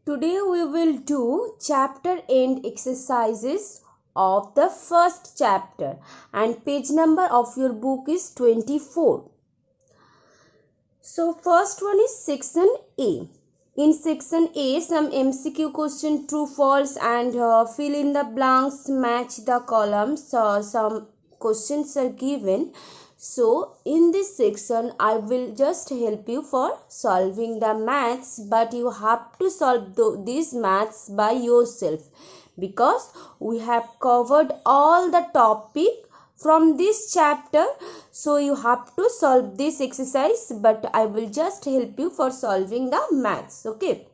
Today we will do chapter end exercises of the first chapter and page number of your book is 24. So first one is section A. In section A, some MCQ question, true, false, and fill in the blanks, match the columns. Some questions are given. So in this section, I will just help you for solving the maths, but you have to solve these maths by yourself because we have covered all the topic from this chapter. So you have to solve this exercise, but I will just help you for solving the maths. Okay.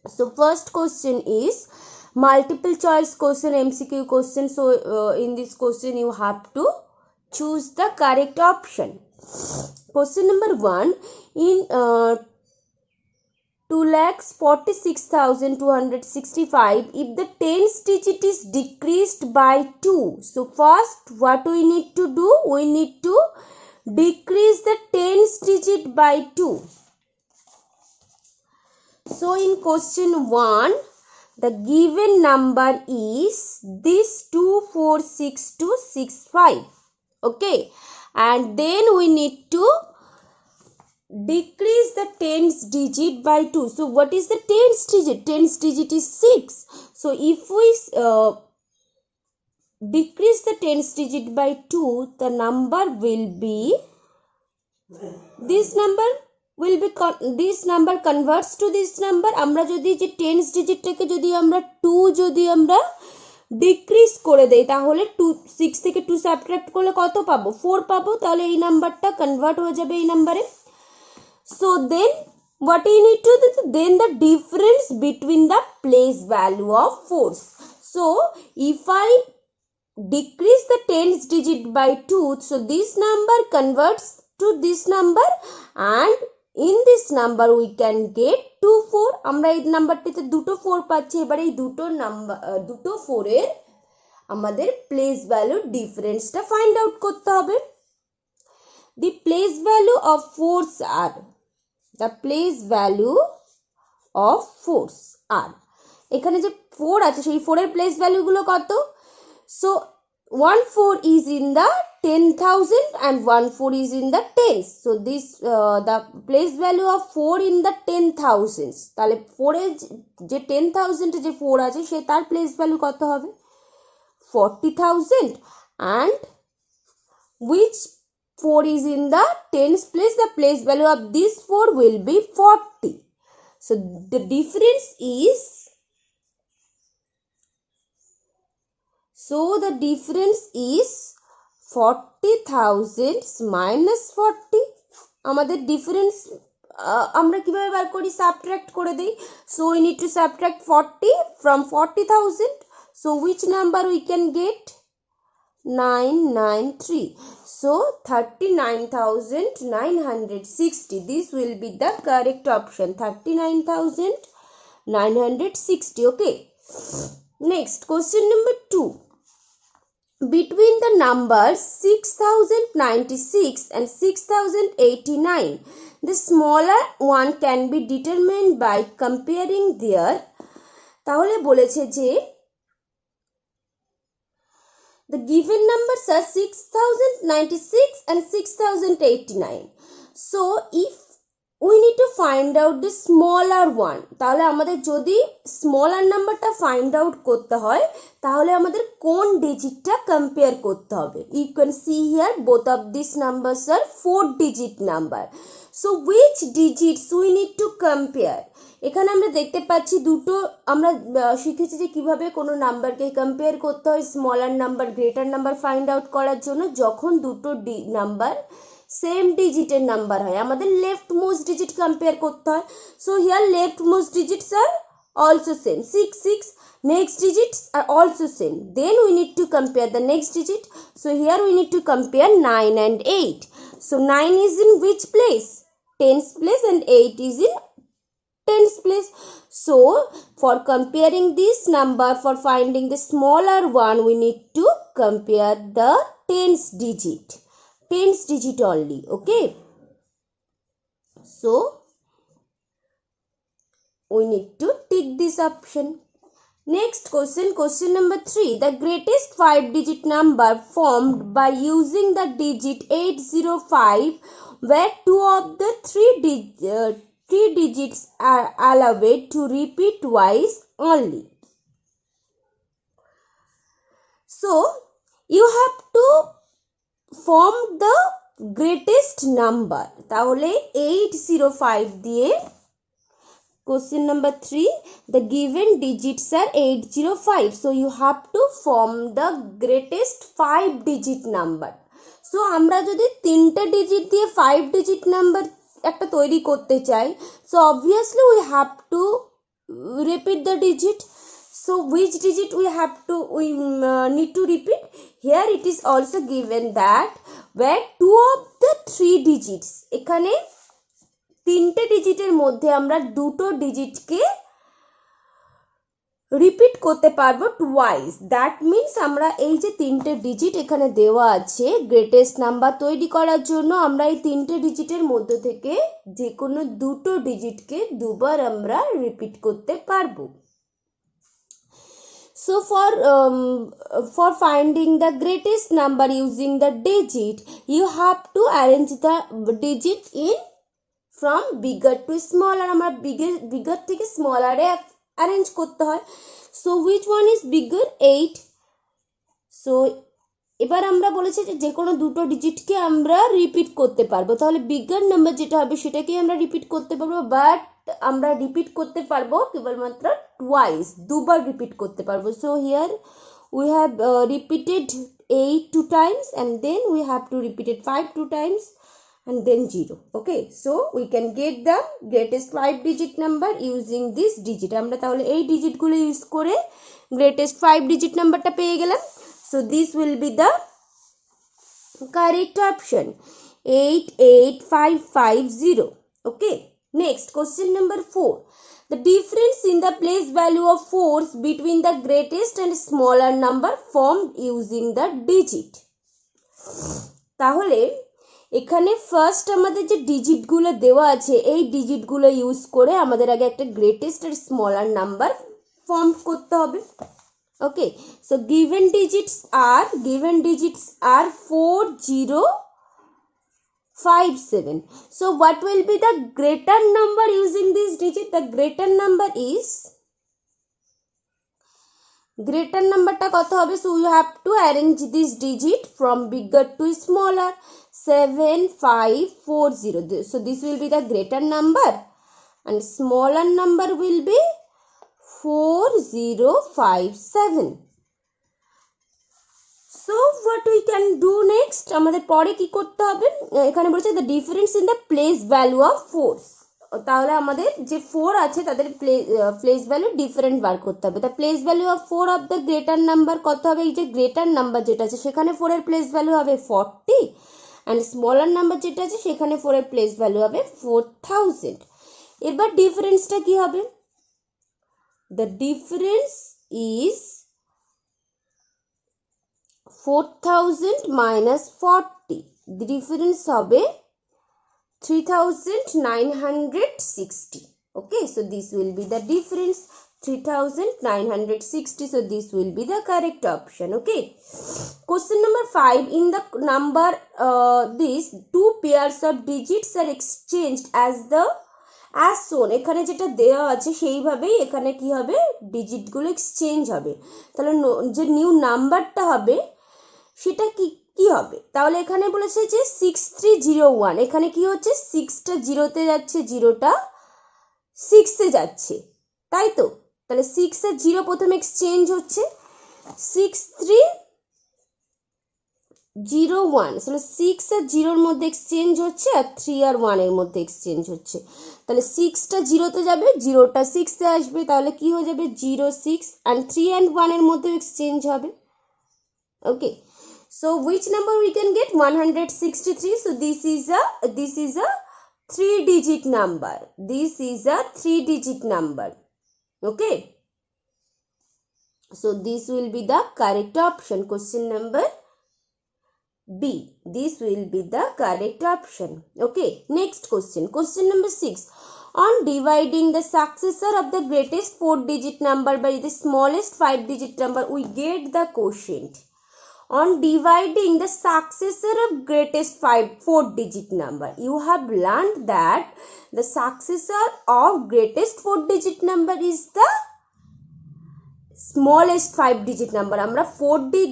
So first question is multiple choice question, MCQ question. So in this question you have to choose the correct option. Question number 1. In 2,46,265, if the tens digit is decreased by 2. So first what we need to do? We need to decrease the tens digit by 2. So in question 1, the given number is this 246265. Okay, and then we need to decrease the tens digit by 2. So what is the tens digit? Tens digit is 6. So if we decrease the tens digit by 2, the number will be, this number will be, this number converts to this number. আমরা যদি যে tens digit থেকে যদি আমরা 2 যদি আমরা decrease করে দেই তাহলে 6 থেকে 2 সাবট্রাক্ট করলে কত পাবো? 4 পাবো। তাহলে এই নাম্বারটা কনভার্ট হয়ে যাবে এই নাম্বারে। So then what you need to do? Then the difference between the place value of 4. So if I decrease the tens digit by 2, so this number converts to this number and in this number we can get 2 4. আমরা এই নাম্বারটিতে দুটো 4 পাচ্ছি। এবার এই দুটো number দুটো 4 এর আমাদের প্লেস ভ্যালু ডিফারেন্সটা ফাইন্ড আউট করতে হবে। The place value of 4s are, the place value of 4s are, এখানে যে 4 আছে সেই 4 এর প্লেস ভ্যালু গুলো কত? So 1 4 is in the 10,000 and 1 4 is in the tens. So this the place value of 4 in the 10,000. তাহলে 4 এর যে 10,000 যে 4 আছে সে তার প্লেস ভ্যালু কত হবে? 40,000 and which 4 is in the tens place, the place value of this 4 will be 40. So the difference is, so the difference is 40,000 minus 40. আমাদের difference আমরা কিভাবে বার করি? সাবট্রাক্ট করে দেই। So we need to subtract 40 from 40,000. So which number we can get? 993. So 39,960. This will be the correct option. 39,960. Okay. Next, question number 2. Between the numbers 6,096 and 6,089, the smaller one can be determined by comparing their, তাহলে বলেছে যে the given numbers are 6,096 and 6,089. So if we need to find out the smaller one, তাহলে আমাদের যদি smaller নাম্বারটা find out করতে হয় তাহলে আমাদের কোন ডিজিটটা কম্পেয়ার করতে হবে? You can see here both of these numbers are 4 digit number. So which digits we need to compare? এখানে আমরা দেখতে পাচ্ছি দুটো, আমরা শিখেছি যে কিভাবে কোনো নাম্বারকে কম্পেয়ার করতে হয় smaller number greater number find out করার জন্য। যখন দুটো নাম্বার সেম ডিজিটের নাম্বার হয় আমাদের লেফট মোস্ট ডিজিট কম্পেয়ার করতে হয়। So here left most digits are also same, 6 6. Next digits are also same. Then we need to compare the next digit. So here we need to compare 9 and 8. So 9 is in which place? Tens place and 8 is in tens place. So for comparing this number, for finding the smaller one, we need to compare the tens digit. Tens digit only. Okay. So we need to tick this option. Next question, question number 3. The greatest 5-digit number formed by using the digit 805 where 2 of the 3 digits are allowed to repeat twice only. So, you have to form the greatest number. তাহলে 805 দিয়ে question number 3, the given digits are 805. So you have to form the greatest 5-digit number. So আমরা যদি 3টে digit দিয়ে 5-digit number একটা তৈরি করতে চাই, so obviously we have to repeat the digit. So which digit we need to repeat? Here it is also given that where 2 of the 3 digits, এখানে 3টে ডিজিটের মধ্যে আমরা 2টো ডিজিটকে রিপিট করতে পারবো টুয়াইস। দ্যাট মিনস আমরা এই যে 3টে ডিজিট এখানে দেওয়া আছে গ্রেটেস্ট নাম্বার তৈরি করার জন্য, আমরা এই 3টে ডিজিটের মধ্যে থেকে যে কোনো 2টো ডিজিটকে দুবার আমরা রিপিট করতে পারবো। So for finding the greatest number using the digit, you have to arrange the digit in from bigger to smaller. আমরা bigger থেকে smaller এ arrange করতে হয়। So which one is bigger? 8. So এবার আমরা বলেছি যে কোনো 2টো ডিজিটকে আমরা রিপিট করতে পারবো, তাহলে বিগার নাম্বার যেটা হবে সেটাকেই আমরা রিপিট করতে পারবো, বাট আমরা রিপিট করতে পারবো কেবলমাত্র টুয়াইস, দুবার রিপিট করতে পারবো। So here we have repeated 8 2 times and then we have to repeat it 5 2 times and then 0. Okay, so we can get the greatest 5-digit number using this digit. আমরা তাহলে এই ডিজিটগুলো use করে greatest 5-digit নাম্বারটা পেয়ে গেলাম। So this will be the correct option, 88550. Okay, next question number 4. The difference in the place value of 4s between the greatest and smaller number formed using the digit. তাহলে এখানে first আমাদের যে ডিজিটগুলো দেওয়া আছে এই ডিজিটগুলো ইউজ করে আমাদের আগে একটা গ্রেটেস্ট আর স্মলার নাম্বার ফর্ম করতে হবে। Okay, so given digits are 4057. So what will be the greater number using this digit? The greater number is greater number টা কত হবে? So you have to arrange this digit from bigger to smaller. 7540. So this will be the greater number and smaller number will be 4057. So what we can do next? আমাদের পরে কি করতে হবে? এখানে বলেছে the difference in the place value of 4s. তাহলে আমাদের যে 4 আছে তাদের place value different বার করতে হবে। the place value of 4 of the greater number কত হবে? এই যে greater number যেটা আছে সেখানে 4 এর place value হবে 40 and smaller number যেটা আছে সেখানে 4 এর place value হবে 4000. এবার ডিফারেন্সটা কি হবে? The difference is 4000 minus 40. The difference হবে 3960. Okay, so this will be the difference 3960. So this will be the correct option. Okay, question number 5. In the number these 2 pairs of digits are exchanged as shown. এখানে যেটা দেওয়া আছে সেইভাবেই এখানে কি হবে? ডিজিটগুলো exchange হবে। তাহলে যে নিউ নাম্বারটা হবে সেটা কি হবে? তাহলে এখানে বলেছে যে 6301, এখানে কি হচ্ছে 6টা 0তে যাচ্ছে, 0টা 6 এ যাচ্ছে, তাই তো? তাহলে 6 আর 0 প্রথমে এক্সচেঞ্জ হচ্ছে 6301, তাহলে 6 আর 0 এর মধ্যে এক্সচেঞ্জ হচ্ছে আর 3 আর 1 এর মধ্যে এক্সচেঞ্জ হচ্ছে। তাহলে 6টা 0তে যাবে, 0টা 6 এ আসবে, তাহলে কি হয়ে যাবে 06 and 3 and 1 এর মধ্যে এক্সচেঞ্জ হবে। ওকে, so which number we can get? 163. So this is a 3-digit number. This is a 3-digit number. Okay, so this will be the correct option. Question number B. This will be the correct option. Okay, next question. Question number 6. On dividing the successor of the greatest 4-digit number by the smallest 5-digit number, we get the quotient. On dividing the successor of greatest 4-digit number, you have learned that the successor of greatest 4-digit number is the smallest 5-digit number. আমরা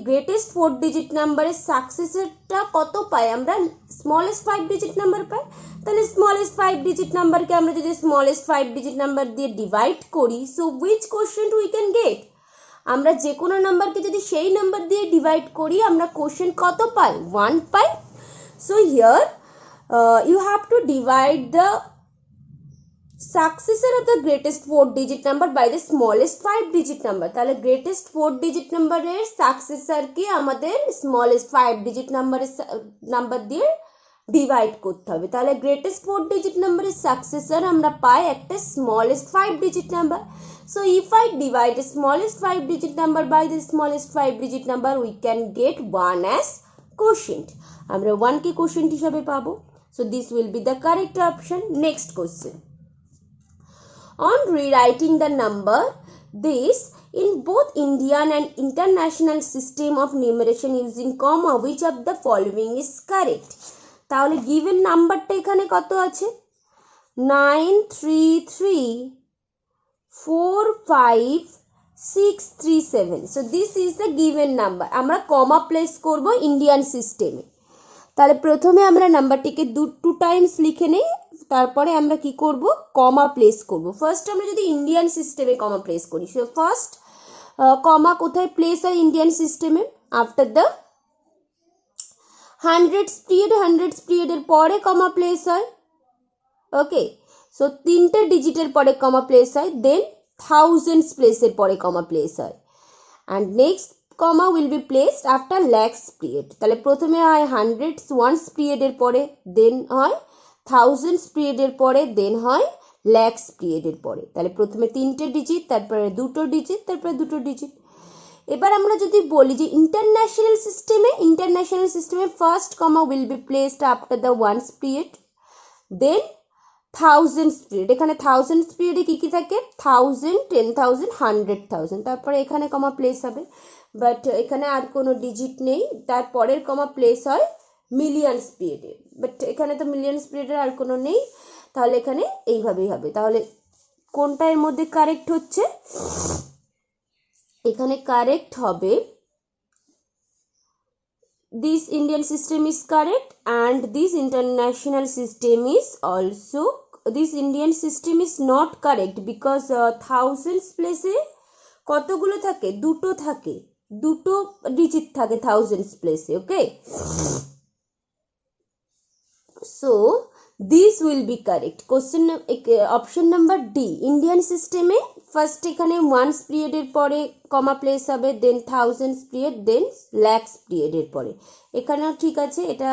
greatest 4-digit number এর successorটা কত পাই? আমরা smallest 5-digit number পাই। তাহলে smallest 5-digit number কে আমরা যদি smallest 5-digit number দিয়ে divide করি, so which quotient we can get? আমরা যে কোনো নাম্বারকে যদি সেই নাম্বার দিয়ে ডিভাইড করি আমরা কোশ্চেন কত পাই? 1 পাই। So here you have to divide the successor of the greatest 4-digit number by the smallest 5-digit number. তাহলে greatest 4-digit number এর successor কে আমাদের smallest 5-digit নাম্বার দিয়ে ডিভাইড করতে হবে। তাহলে greatest 4-digit number এর successor আমরা পাই একটা smallest 5-digit number. So if I divide the smallest 5-digit number by the smallest 5-digit number, we can get 1 as quotient. আমরা 1 কে quotient হিসাবে পাবো। So this will be the correct option. Next question. On rewriting the number, this in both Indian and international system of numeration using comma, which of the following is correct? তাহলে given নাম্বারটা এখানে কত আছে? 9334567. So this is the given number. আমরা কমা place করব Indian সিস্টেমে। তাহলে প্রথমে আমরা নাম্বারটিকে 2 টাইমস লিখে নেই, তারপরে আমরা কি করব? কমা প্লেস করব। ফার্স্ট আমরা যদি ইন্ডিয়ান সিস্টেমে কমা প্লেস করি, সো ফার্স্ট কমা কোথায় প্লেস হয় ইন্ডিয়ান সিস্টেমে? আফটার দ্য হান্ড্রেডস পিরিয়ডের পরে কমা প্লেস হয়। ওকে, সো 3টে ডিজিটের পরে কমা প্লেস হয়, দেন থাউজেন্ডস প্লেসের পরে কমা প্লেস হয়, and next comma will be placed after lakhs period. তাহলে প্রথমে হয় হান্ড্রেডস ওয়ান্স পিরিয়ডের পরে, দেন হয় থাউজেন্ডস পিরিয়ডের পরে, দেন হয় ল্যাক্স পিরিয়ডের পরে। তাহলে প্রথমে 3টে ডিজিট, তারপরে 2টো ডিজিট, তারপরে 2টো ডিজিট। এবার আমরা যদি বলি যে ইন্টারন্যাশনাল সিস্টেমে first comma will be placed after the ones period, then thousands period. এখানে থাউজেন্ডস পিরিয়ডে কী কী থাকে? 1000, 10,000, 100,000। তারপরে এখানে কমা প্লেস হবে, বাট এখানে আর কোনো ডিজিট নেই। তারপরের কমা প্লেস হয় মিলিয়নস পিরিয়ডে, বাট এখানে তো মিলিয়নস পিরিয়ডের আর কোনো নেই, তাহলে এখানে এইভাবেই হবে। তাহলে কোনটা এর মধ্যে কারেক্ট হচ্ছে? এখানে কারেক্ট হবে this Indian system is correct, and this international system is also, this Indian system is not correct because thousands place এ কতগুলো থাকে? 2টো থাকে, 2টো ডিজিট থাকে থাউজেন্ডস প্লেসে। Okay, so this will be correct. Question option number D, Indian সিস্টেমে first এখানে ones পিরিয়ডের পরে comma place হবে, then thousands period, then lakhs পিরিয়ডের পরে। এখানেও ঠিক আছে, এটা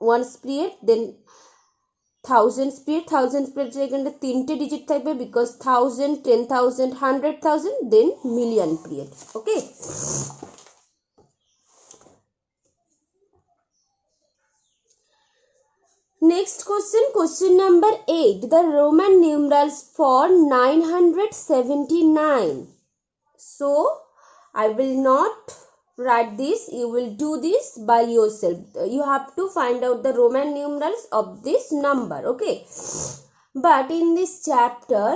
ones period, then thousands period এখানে 3টে ডিজিট থাকবে because 1000, 10,000, 100,000, then million period. Okay, next question number 8, the Roman numerals for 979. So I will not write this, you will do this by yourself. You have to find out the Roman numerals of this number. Okay, but in this chapter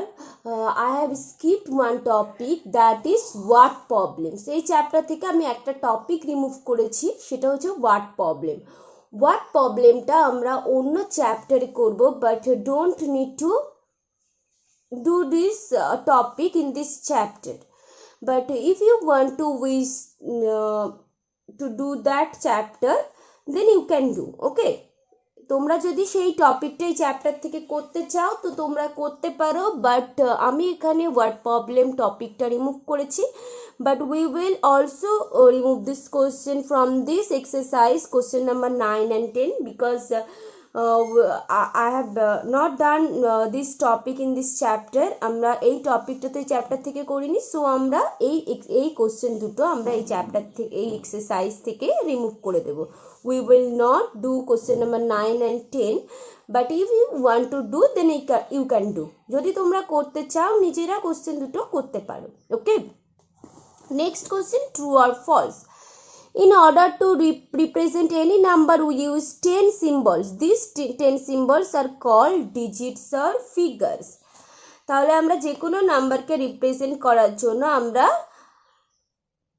I have skipped one topic, that is word problems. এই chapter থেকে আমি একটা topic remove করেছি, সেটা হচ্ছে word problem. Word প্রবলেমটা আমরা অন্য চ্যাপ্টারে করব, but don't need to do this topic in this chapter, but if you want to wish to do that chapter then you can do. Okay, তোমরা যদি সেই টপিকটা এই চ্যাপ্টার থেকে করতে চাও তো তোমরা করতে পারো, বাট আমি এখানে ওয়ার্ড প্রবলেম টপিকটা রিমুভ করেছি। But we will also remove this question from this exercise, question number 9 and 10, because I have not done this topic in this chapter. আমরা এই টপিকটা তো এই চ্যাপ্টার থেকে করিনি, সো আমরা এই কোশ্চেন দুটো আমরা এই চ্যাপ্টার থেকে এই এক্সারসাইজ থেকে রিমুভ করে দেব. We will not do question number 9 and 10, but if you want to do then you can do. যদি তোমরা করতে চাও নিজেরা কোশ্চেন দুটো করতে পারো. Okay, next question, true or false. In order to represent any number we use 10 symbols. These 10 symbols are called digits or figures. তাহলে আমরা যে কোনো নাম্বারকে রিপ্রেজেন্ট করার জন্য আমরা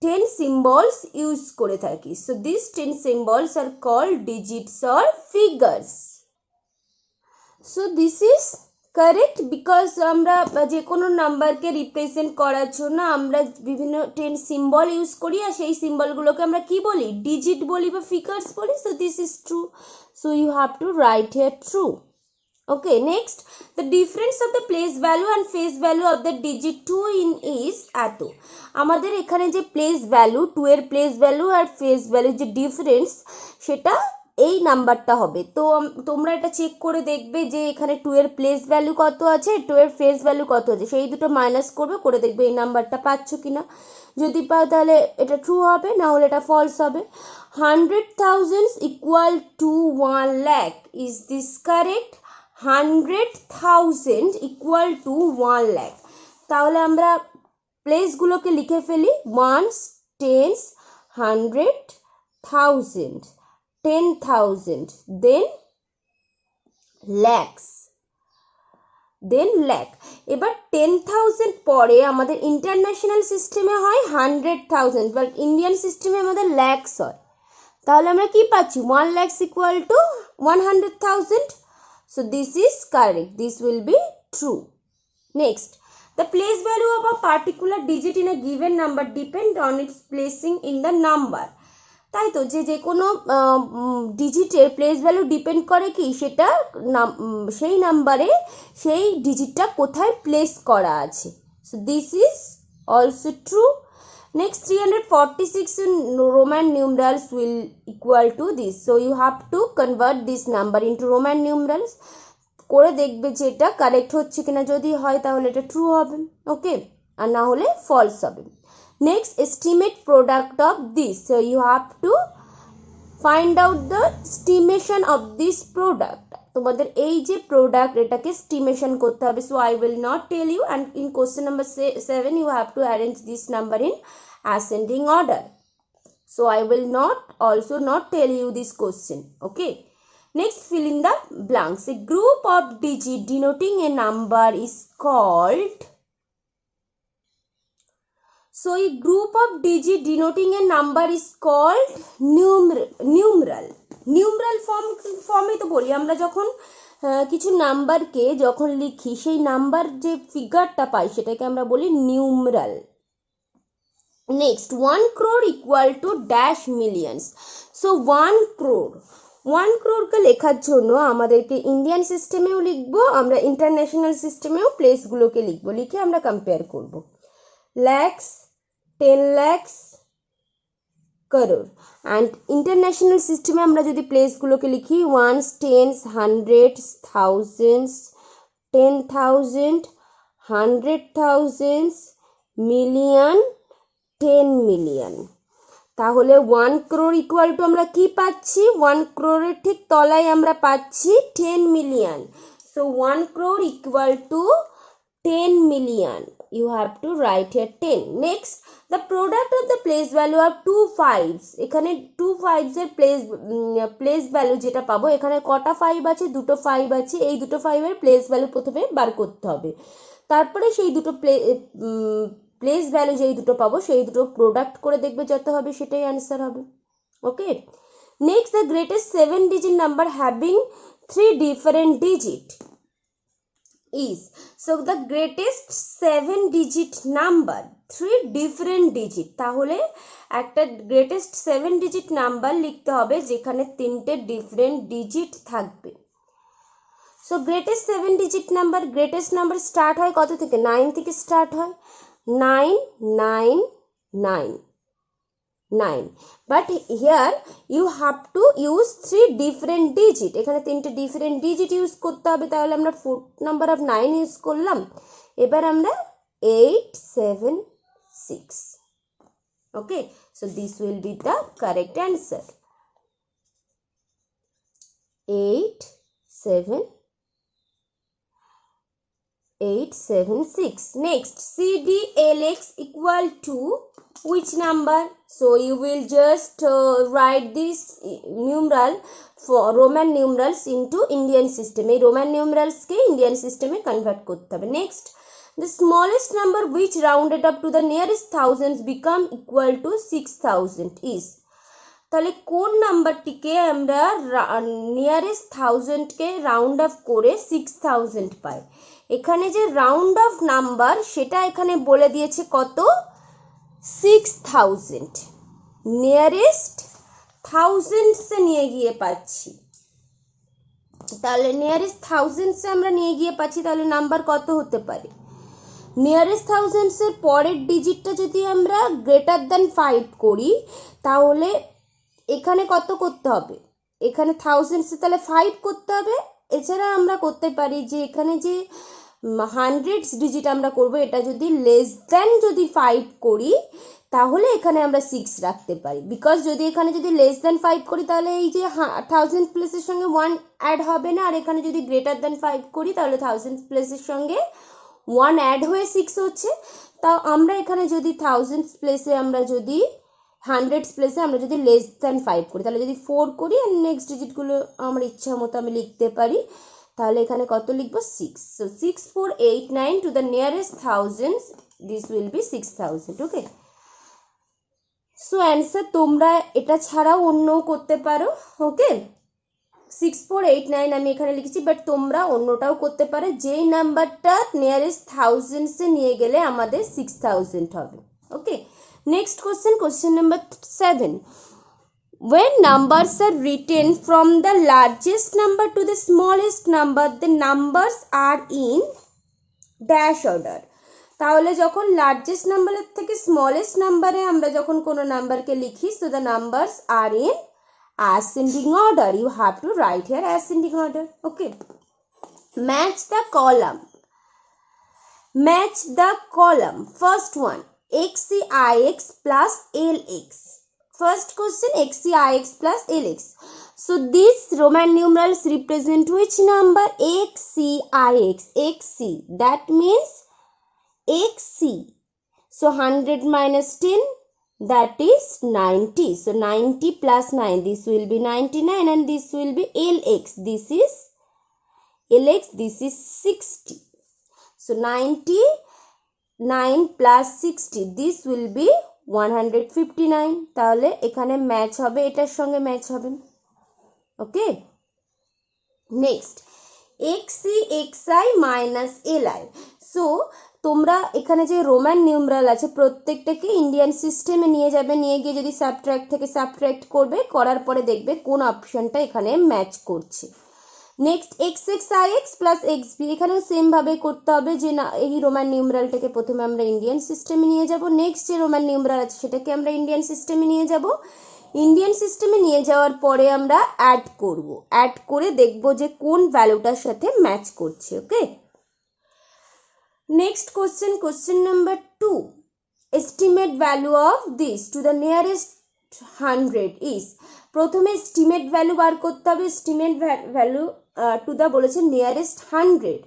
10 symbols ইউজ করে থাকি. So these 10 symbols are called digits or figures. So this is correct because আমরা যে কোনো নাম্বারকে রিপ্রেজেন্ট করার জন্য আমরা বিভিন্ন 10 সিম্বল ইউজ করি, আর সেই সিম্বলগুলোকে আমরা কি বলি, ডিজিট বলি বা ফিগার্স বলি. So this is true. So you have to write here true. Okay, next, the difference of the place value and face value of the digit 2 in is এত. আমাদের এখানে যে প্লেস ভ্যালু 2 এর place value আর face ভ্যালুর যে difference সেটা এই নাম্বারটা হবে. তো তোমরা এটা চেক করে দেখবে যে এখানে 2 এর প্লেস ভ্যালু কত আছে, 2 এর ফেস ভ্যালু কত আছে, সেই দুটো মাইনাস করবে, করে দেখবে এই নাম্বারটা পাচ্ছ কিনা. যদি পাও তাহলে এটা ট্রু হবে, না হলে এটা ফলস হবে. 100,000 equal to 1 lakh. Is this correct? 100,000 equal to 1 lakh. তাহলে আমরা প্লেসগুলোকে লিখে ফেলি. 1s, 10s, 100,000, 10,000, then lakhs, then lakh. এবার 10,000 পরে আমাদের ইন্টারন্যাশনাল সিস্টেমে হয় 100,000, বাট ইন্ডিয়ান সিস্টেমে আমাদের ল্যাক্স হয়. তাহলে আমরা কি পাচ্ছি, 1 lakhs equal to 100,000. So this is correct. This will be true. Next, the place value of a particular digit in a given number depend on its placing in the number. তাই তো, যে কোনো ডিজিটের প্লেস ভ্যালু ডিপেন্ড করে কি, সেটা সেই নাম্বারে সেই ডিজিটটা কোথায় প্লেস করা আছে. So this is also true. Next, 346 in Roman numerals will equal to this. So you have to convert this number into Roman numerals. করে দেখবে যে এটা কারেক্ট হচ্ছে কিনা. যদি হয় তাহলে এটা ট্রু হবে, ওকে, আর না হলে ফলস হবে. Next, estimate product of this. So you have to find out the estimation of this product. তোমাদের এই যে প্রোডাক্ট এটাকে estimation করতে হবে. So I will not tell you, and in question number 7 you have to arrange this number in ascending order. So I will not tell you this question. Okay. Next, fill in the blanks. A group of digit denoting a number is called. So a group of digit denoting a number is called numeral. Numeral ফর্মে তো বলি আমরা, যখন কিছু নাম্বারকে যখন লিখি সেই number যে ফিগারটা পাই সেটাকে আমরা বলি numeral. Next, 1 crore equal to dash millions. So 1 crore কে লেখার জন্য আমাদেরকে ইন্ডিয়ান সিস্টেমেও লিখবো, আমরা ইন্টারন্যাশনাল সিস্টেমেও প্লেসগুলোকে লিখবো, লিখে আমরা কম্পেয়ার করব. lakhs, 10 lakhs, crore. and international system আমরা যদি প্লেসগুলোকে লিখি 1s, 10s, 100s, thousands, 10,000, 100,000, million, 10 million. তাহলে 1 crore equal to আমরা কি পাচ্ছি, 1 crore এর ঠিক তলায় আমরা পাচ্ছি 10 million. So 1 crore equal to 10 million. You have to write here 10. Next, the product of the place value of 2 5s. এখানে 2 5s এর প্লেস ভ্যালু যেটা পাবো, এখানে কটা 5 আছে, দুটো 5 আছে. এই দুটো 5 এর প্লেস ভ্যালু প্রথমে বার করতে হবে, তারপরে সেই দুটো প্লেস ভ্যালু যেই দুটো পাবো সেই দুটো প্রোডাক্ট করে দেখবে যত হবে সেটাই অ্যান্সার হবে. Okay, next, the greatest 7 digit number having 3 different digit is. So the greatest 7 digit number 3 different digit. তাহলে একটা গ্রেটেস্ট 7 digit নাম্বার লিখতে হবে যেখানে 3টে ডিফারেন্ট ডিজিট থাকবে. So greatest 7 digit number, greatest number start হয় কত থেকে, 9 থেকে স্টার্ট হয়. 9 9 9 9, but here you have to use 3 different digit, এখানে 3টে different digit ইউজ করতে হবে, তাহলে আমরা 4 number of 9 ইউজ করলাম, এবার আমরা 8 7 6. Okay, so this will be the correct answer. 8 7 8 7 6. Next, CDLX equal to which number? So you will just write this numeral for Roman numerals into Indian system. এই Roman numerals কে Indian system এ convert করতে হবে. Next, the smallest number which rounded up to the nearest thousands become equal to 6000 is. তাহলে কোন নাম্বারটিকে আমরা nearest থাউজেন্ডকে round of করে 6000 পাই? এখানে যে round of number সেটা এখানে বলে দিয়েছে কত? 6000, নিয়ারেস্ট থাউজেন্ডসে নিয়ে গিয়ে পাচ্ছি, তাহলে নিয়ারেস্ট থাউজেন্ডসে আমরা নিয়ে গিয়ে পাচ্ছি, তাহলে নাম্বার কত হতে পারে? নিয়ারেস্ট থাউজেন্ডসের পরের ডিজিটটা যদি আমরা গ্রেটার দ্যান 5 করি, তাহলে এখানে কত করতে হবে? এখানে থাউজেন্ডসে তাহলে 5 করতে হবে। এছাড়া আমরা করতে পারি যে এখানে যে হান্ড্রেডস ডিজিট আমরা করব, এটা যদি লেস দ্যান যদি 5 করি তাহলে এখানে আমরা 6 রাখতে পারি, বিকজ যদি এখানে যদি লেস দ্যান 5 করি তাহলে এই যে 1000 প্লেসের সঙ্গে 1 অ্যাড হবে না, আর এখানে যদি গ্রেটার দ্যান 5 করি তাহলে 1000 প্লেসের সঙ্গে 1 অ্যাড হয়ে 6 হচ্ছে। তাও আমরা এখানে যদি 1000 প্লেসে আমরা যদি হান্ড্রেডস প্লেসে আমরা যদি লেস দ্যান 5 করি, তাহলে যদি 4 করি আর নেক্সট ডিজিটগুলো আমার ইচ্ছা মতো আমি লিখতে পারি, তাহলে এখানে কত লিখবো? 6. So 6 4 8 9 to the nearest thousands, this will be 6000. Okay, so answer তোমরা এটা ছাড়াও অন্যও করতে পারো। ওকে, 6 4 8 9 আমি এখানে লিখেছি, বাট তোমরা অন্যটাও করতে পারো, যেই নাম্বারটা নিয়ারেস্ট থাউজেন্ডসে নিয়ে গেলে আমাদের 6000 হবে। ওকে, next question number 7. When numbers are written from the largest number to the smallest number, the numbers are in dash order. তাহলে যখন লার্জেস্ট নাম্বারের থেকে স্মলেস্ট নাম্বারে আমরা যখন কোনো নাম্বারকে লিখি, so the numbers are in ascending order. You have to write here ascending order. Okay, match the column. Match the column. First one, XCIX plus LX. First question, XCIX plus LX. So these Roman numerals represent which number? XCIX. XC, that means XC. So 100 minus 10, that is 90. So 90 plus 9, this will be 99, and this will be LX. This is LX, this is 60. So 99 plus 60, this will be 159. তাহলে এখানে match হবে, এটার সঙ্গে match হবে। Okay, next XC XI minus LI। So তোমরা এখানে যে Roman numeral আছে প্রত্যেকটাকে ইন্ডিয়ান সিস্টেমে নিয়ে যাবে, নিয়ে গিয়ে যদি সাবট্র্যাক্ট থেকে সাবট্র্যাক্ট করবে, করার পরে দেখবে কোন অপশনটা এখানে ম্যাচ করছে। নেক্সট XXIX প্লাস XB, এখানেও সেম ভাবে করতে হবে যে না, এই রোমান নিউমেরালটাকে প্রথমে আমরা ইন্ডিয়ান সিস্টেমে নিয়ে যাব, নেক্সট যে রোমান নিউমেরাল আছে সেটাকে আমরা ইন্ডিয়ান সিস্টেমে নিয়ে যাব, ইন্ডিয়ান সিস্টেমে নিয়ে যাওয়ার পরে আমরা অ্যাড করব, অ্যাড করে দেখব যে কোন ভ্যালুটার সাথে ম্যাচ করছে। Okay, next question number 2, estimate value of this to the nearest 100 is. প্রথমে এস্টিমেট ভ্যালু বার করতে হবে, এস্টিমেট ভ্যালু টু দ্য বলেছে নিয়ারেস্ট 100,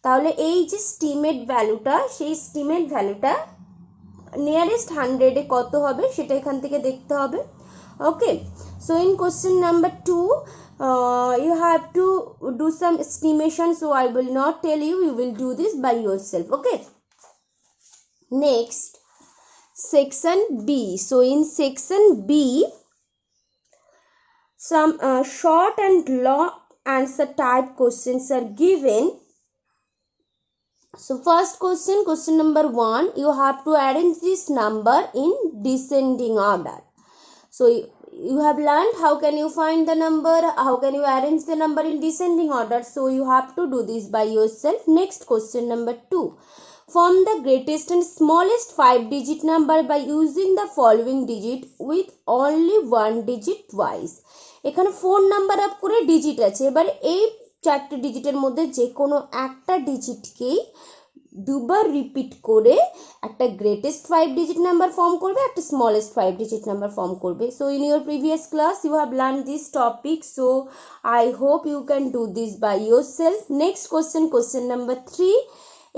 তাহলে এই যে এস্টিমেট ভ্যালুটা, সেই এস্টিমেট ভ্যালুটা নিয়ারেস্ট 100-এ কত হবে সেটা এখান থেকে দেখতে হবে। Okay, so in question number 2 you have to do some estimation, so I will not tell you, you will do this by yourself. Okay, next section B. So in section B, some short and long answer type questions are given. So first question number 1, you have to arrange this number in descending order. So you have learned how can you find the number, how can you arrange the number in descending order, so you have to do this by yourself. Next question number 2, Form the greatest and smallest 5-digit number by using the following digit with only 1 digit twice. এখানে 4 number up করে digit আছে, এবার এই 4টে ডিজিটের মধ্যে যে কোনো একটা ডিজিটকেই দুবার রিপিট করে একটা গ্রেটেস্ট 5-digit নাম্বার ফর্ম করবে, একটা স্মলেস্ট 5-digit নাম্বার ফর্ম করবে. So in your previous class you have learn this topic, so I hope you can do this by yourself. Next question number 3.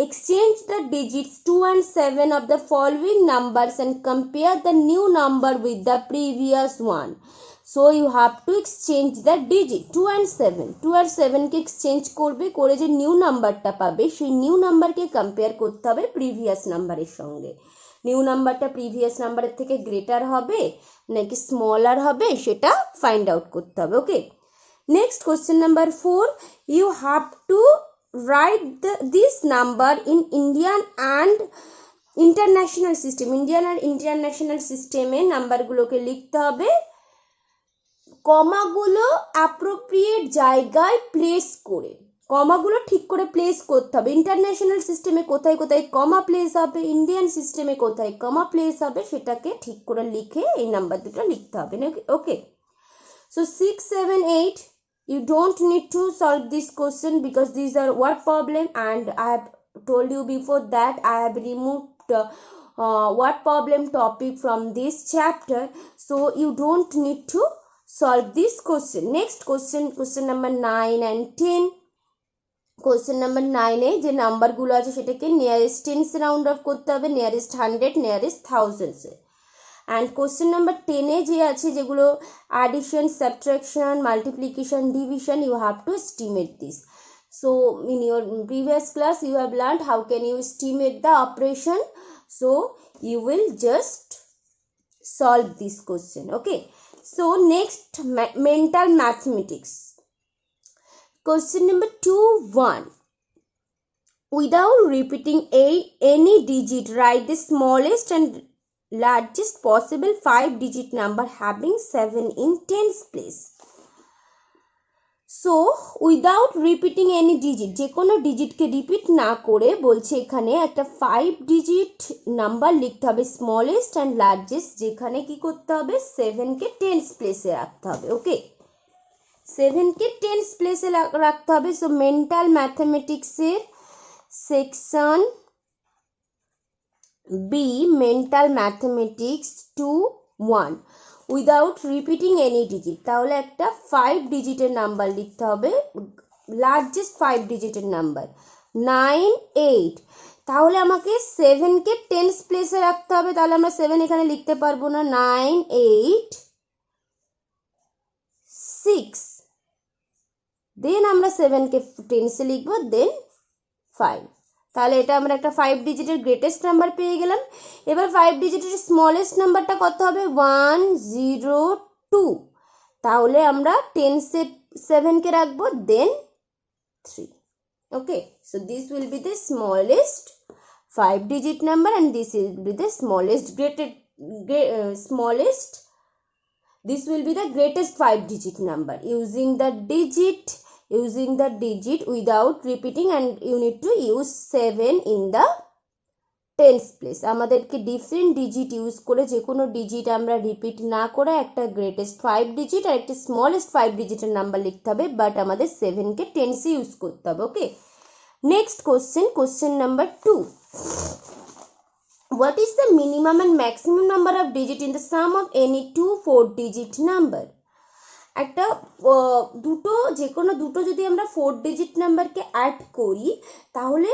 Exchange the digits 2 and 7 of the following numbers and compare the new number with the previous one. So you have to exchange the digit 2 and 7. 2 R 7 K exchange করবে, করে যে new নাম্বারটা পাবে সেই new নাম্বারকে compare করতে হবে previous নাম্বারের সঙ্গে. নিউ নাম্বারটা প্রিভিয়াস নাম্বারের থেকে গ্রেটার হবে নাকি স্মলার হবে সেটা ফাইন্ড আউট করতে হবে. Okay, next question number 4. You have to write this number in Indian and international system. Indian আর ইন্টারন্যাশনাল সিস্টেমে নাম্বারগুলোকে লিখতে হবে, কমাগুলো অ্যাপ্রোপ্রিয়েট জায়গায় প্লেস করে, কমাগুলো ঠিক করে প্লেস করতে হবে. ইন্টারন্যাশনাল সিস্টেমে কোথায় কোথায় কমা প্লেস হবে, ইন্ডিয়ান সিস্টেমে কোথায় কমা প্লেস হবে সেটাকে ঠিক করে লিখে এই নাম্বার দুটো লিখতে হবে. Okay, so 6, 7, 8 you don't need to solve this question because these are word problem, and I have told you before that I have removed word problem topic from this chapter, so you don't need to solve this question. Next question number 9 and 10. Question number 9 এ যে নাম্বারগুলো আছে সেটাকে nearest tense round off করতে হবে, nearest 100, nearest thousands এ. And question number 10 এ যে আছে যেগুলো addition, subtraction, multiplication, division, you have to estimate this. So in your previous class you have learned how can you estimate the operation, so you will just solve this question. Okay, so next mental mathematics. Question number 2-1. Without repeating any digit, write the smallest and largest possible 5-digit number having 7 in tens place. So without repeating any digit, যে কোনো ডিজিটকে repeat না করে বলছে এখানে একটা 5-digit number লিখতে হবে smallest and largest, যেখানে কি করতে হবে 7 কে টেন্স প্লেসে রাখতে হবে. ওকে, 7 কে টেন্স প্লেসে রাখতে হবে. সো মেন্টাল ম্যাথমেটিক্সের section B, mental mathematics 2-1. Without repeating any digit, তাহলে একটা 5-digit নাম্বার লিখতে হবে, লার্জেস্ট 5-digit নাম্বার 9, 8. তাহলে আমাকে 7 কে টেন্স প্লেসে রাখতে হবে, তাহলে আমরা 7 এখানে লিখতে পারবো না, 9, 8, 6. দেন আমরা 7 কে টেন্সে লিখবো, দেন 5. তাহলে এটা আমরা একটা 5-digit গ্রেটেস্ট নাম্বার পেয়ে গেলাম. এবার 5-digit স্মলেস্ট নাম্বারটা কত হবে, 1, 0, 2. তাহলে আমরা টেন্সে 7 কে রাখবো, then 3. Okay, so this will be the smallest 5-digit number and this will be the this will be the greatest 5-digit number using the digit without repeating, and you need to use 7 in the tens place. আমাদেরকে different digit use করে যে কোনো digit আমরা repeat না করে একটা greatest 5-digit আর একটা smallest 5-digit number লিখতে হবে, বাট আমাদের 7 কে টেন্সে ইউজ করতে হবে. Okay, next question number 2. What is the minimum and maximum number of digit in the sum of any two 4-digit number? একটা যে কোনো দুটো যদি আমরা 4-digit নাম্বারকে অ্যাড করি তাহলে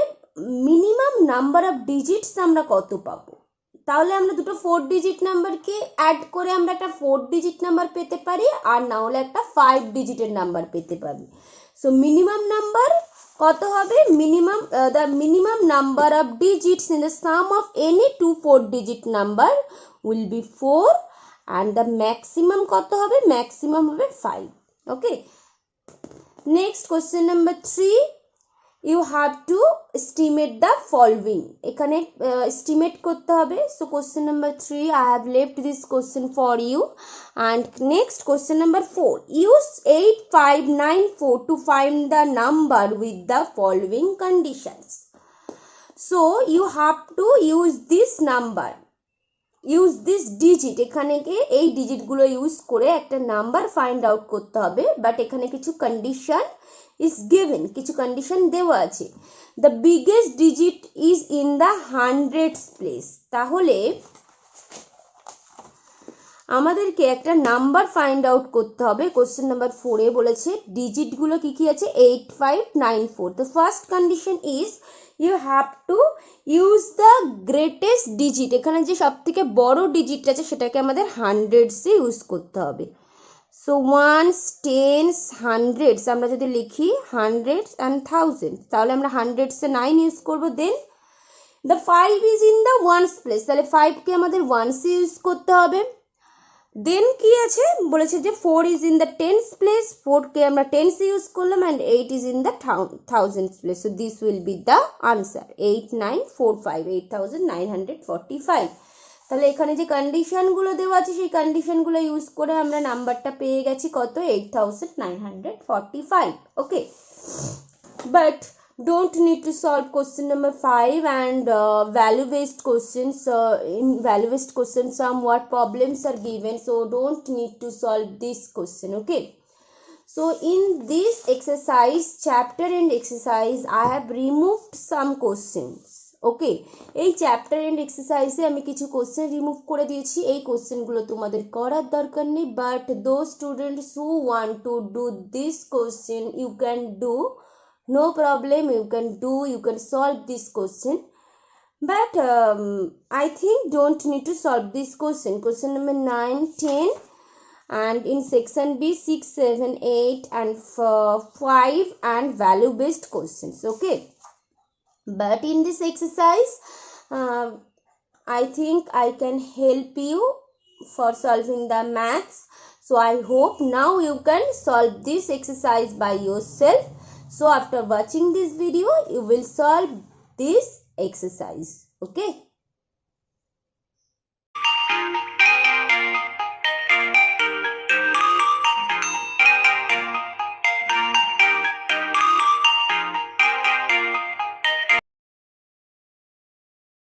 মিনিমাম নাম্বার অফ ডিজিটস আমরা কত পাবো? তাহলে আমরা দুটো 4-digit নাম্বারকে অ্যাড করে আমরা একটা 4-digit নাম্বার পেতে পারি, আর না হলে একটা 5-digit নাম্বার পেতে পারি. সো মিনিমাম নাম্বার কত হবে? the minimum number of digits in the sum of any two 4-digit number will be 4, and the maximum কত হবে? maximum হবে 5. okay, next question number 3. you have to estimate the following. এখানে estimate করতে হবে. so question number 3, I have left this question for you. and next question number 4, use 8594 to find the number with the following conditions. So you have to use this number, use this digit, এখানে গিয়ে এই ডিজিটগুলো use করে একটা number find out করতে হবে। But এখানে কিছু condition is given, কিছু কন্ডিশন দেওয়া আছে। The biggest digit is in the hundreds place. তাহলে আমাদেরকে একটা নাম্বার ফাইন্ড আউট করতে হবে। কোশ্চেন নাম্বার 4 বলেছে ডিজিটগুলো কি কি আছে, 8594। The first condition is you have to use the greatest digit, এখানে যে সব থেকে বড় ডিজিট আছে সেটাকে আমাদের হান্ড্রেডসে ইউজ করতে হবে। সো ওয়ান্স, টেন্স, হান্ড্রেডস আমরা যদি লিখি হান্ড্রেডস অ্যান্ড থাউজেন্ড, তাহলে আমরা হান্ড্রেডসে 9 ইউজ করবো। Then the 5 is in the ones place, তাহলে 5কে আমাদের ওয়ান্সে ইউজ করতে হবে। দেন কি আছে বলেছে যে 4 is in the tens place, 4কে আমরা টেন্স ইউজ করলাম, and 8 is in the thousand place. So this will be the answer 8945, 8945। তাহলে এখানে যে কন্ডিশনগুলো দেওয়া আছে সেই কন্ডিশনগুলো ইউজ করে আমরা নাম্বারটা পেয়ে গেছি কত, 8945। ওকে, but don't need to solve question number 5 and value based questions. In value based questions somewhat problems are given, so don't need to solve this question. Okay, so in this exercise, chapter and exercise, I have removed some questions. ওকে, এই chapter and এক্সারসাইজে আমি কিছু question remove করে দিয়েছি। এই কোশ্চেনগুলো তোমাদের করার দরকার নেই, but though students who want to do this question you can do, no problem, you can solve this question, but I think don't need to solve this question number 9, 10, and in section B 6, 7, 8 and 5 and value based questions. Okay, but in this exercise I think I can help you for solving the maths, so I hope now you can solve this exercise by yourself. So after watching this video, you will solve this exercise. Okay.